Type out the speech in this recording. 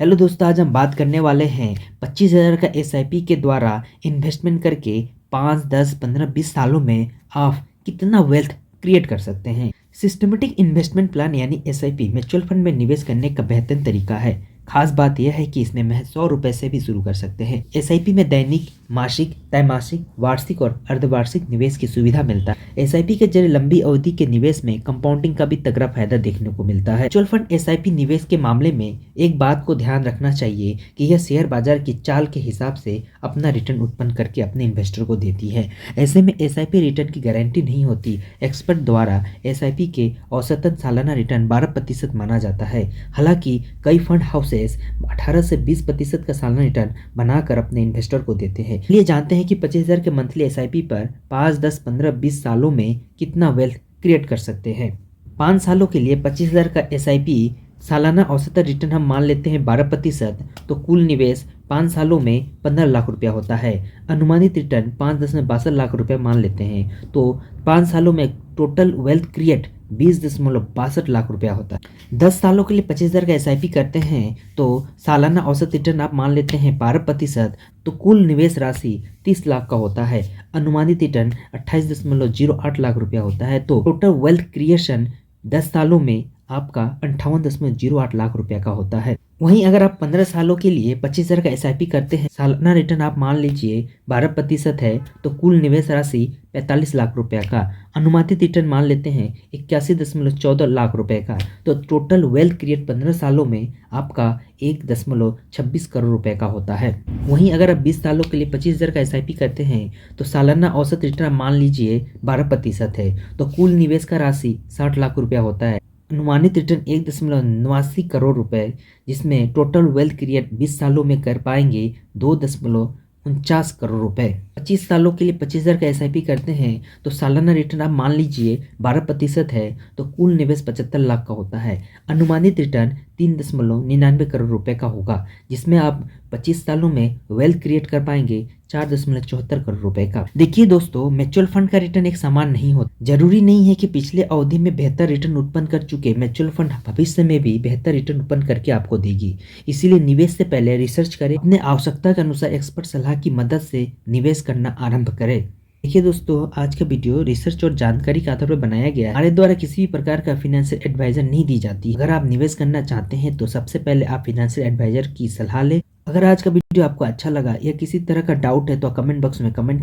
Hello दोस्तों, आज हम बात करने वाले हैं 25,000 का एसआईपी के द्वारा इन्वेस्टमेंट करके 5, 10, 15, 20 सालों में आप कितना वेल्थ क्रिएट कर सकते हैं। सिस्टमेटिक इन्वेस्टमेंट प्लान यानी एसआईपी म्यूचुअल फंड में निवेश करने का बेहतरीन तरीका है। खास बात यह है कि इसमें महज 100 रुपए से भी शुरू कर सकते हैं। एसआईपी में दैनिक, मासिक, त्रैमासिक, वार्षिक और अर्धवार्षिक निवेश की सुविधा मिलता है। एसआईपी के जरिए लंबी अवधि के निवेश में कंपाउंडिंग का भी तगड़ा फायदा देखने को मिलता है। म्यूचुअल फंड एसआईपी निवेश के मामले में एक बात को ध्यान रखना चाहिए कि यह शेयर बाजार की चाल के हिसाब से अपना रिटर्न उत्पन्न करके अपने इन्वेस्टर को देती है। ऐसे में एसआईपी रिटर्न की गारंटी नहीं होती। एक्सपर्ट द्वारा एसआईपी के औसतन सालाना रिटर्न 12% माना जाता है। हालांकि कई फंड हाउसेस 18 से 20% का सालाना रिटर्न बनाकर अपने इन्वेस्टर को देते हैं। ये जानते हैं कि 25,000 के मंथली एसआईपी पर 5, 10, 15, 20 सालों में कितना वेल्थ क्रिएट कर सकते हैं। 5 सालों के लिए 25,000 का एसआईपी सालाना औसत रिटर्न हम मान लेते हैं 12%, तो कुल निवेश 5 सालों में 15 लाख रुपया होता है। अनुमानित रिटर्न 5.62 लाख रुपया मान लेते हैं, तो 5 सालों में टोटल वेल्थ क्रिएट 20.62 लाख रुपया होता है। 10 सालों के लिए 25,000 का एसआईपी करते हैं तो सालाना औसत रिटर्न आप मान लेते हैं 12%, तो कुल निवेश राशि 30 लाख का होता है। अनुमानित रिटर्न 28.08 लाख रुपया होता है, तो टोटल वेल्थ क्रिएशन 10 सालों में आपका 58.08 लाख रुपया का होता है। वहीं अगर आप 15 सालों के लिए 25,000 का एसआईपी करते हैं, सालाना रिटर्न आप मान लीजिए 12% है, तो कुल निवेश राशि 45 लाख रुपया का। अनुमानित रिटर्न मान लेते हैं 81.14 लाख रुपए का, तो टोटल वेल्थ क्रिएट 15 सालों में आपका 1.26 करोड़ रुपए का होता है। वहीं अगर आप 20 सालों के लिए 25,000 का एसआईपी करते हैं तो सालाना औसत रिटर्न मान लीजिए 12% है, तो कुल निवेश का राशि 60 लाख रुपया होता है। अनुमानित रिटर्न 1.89 करोड़ रुपए, जिसमें टोटल वेल्थ क्रिएट 20 सालों में कर पाएंगे 2.49 करोड़ रुपए। 25 सालों के लिए 25,000 का एसआईपी करते हैं तो सालाना रिटर्न आप मान लीजिए 12% है, तो कुल निवेश 75 लाख का होता है। अनुमानित रिटर्न 3.99 करोड़ रुपए का होगा, जिसमें आप 25 सालों में वेल्थ क्रिएट कर पाएंगे 4.74 करोड़ रुपए का। देखिए दोस्तों, म्यूचुअल फंड का रिटर्न एक समान नहीं होता। जरूरी नहीं है कि पिछले अवधि में बेहतर रिटर्न उत्पन्न कर चुके म्यूचुअल फंड भविष्य में भी बेहतर रिटर्न उत्पन्न करके आपको देगी। इसीलिए निवेश से पहले रिसर्च करें, अपने आवश्यकता के अनुसार एक्सपर्ट सलाह की मदद से निवेश करना आरंभ करें। देखिए दोस्तों, आज का वीडियो रिसर्च और जानकारी के आधार पर बनाया गया है। हमारे द्वारा किसी भी प्रकार का फाइनेंशियल एडवाइजर नहीं दी जाती। अगर आप निवेश करना चाहते हैं तो सबसे पहले आप फाइनेंशियल एडवाइजर की सलाह लें। अगर आज का वीडियो आपको अच्छा लगा या किसी तरह का डाउट है तो कमेंट बॉक्स में कमेंट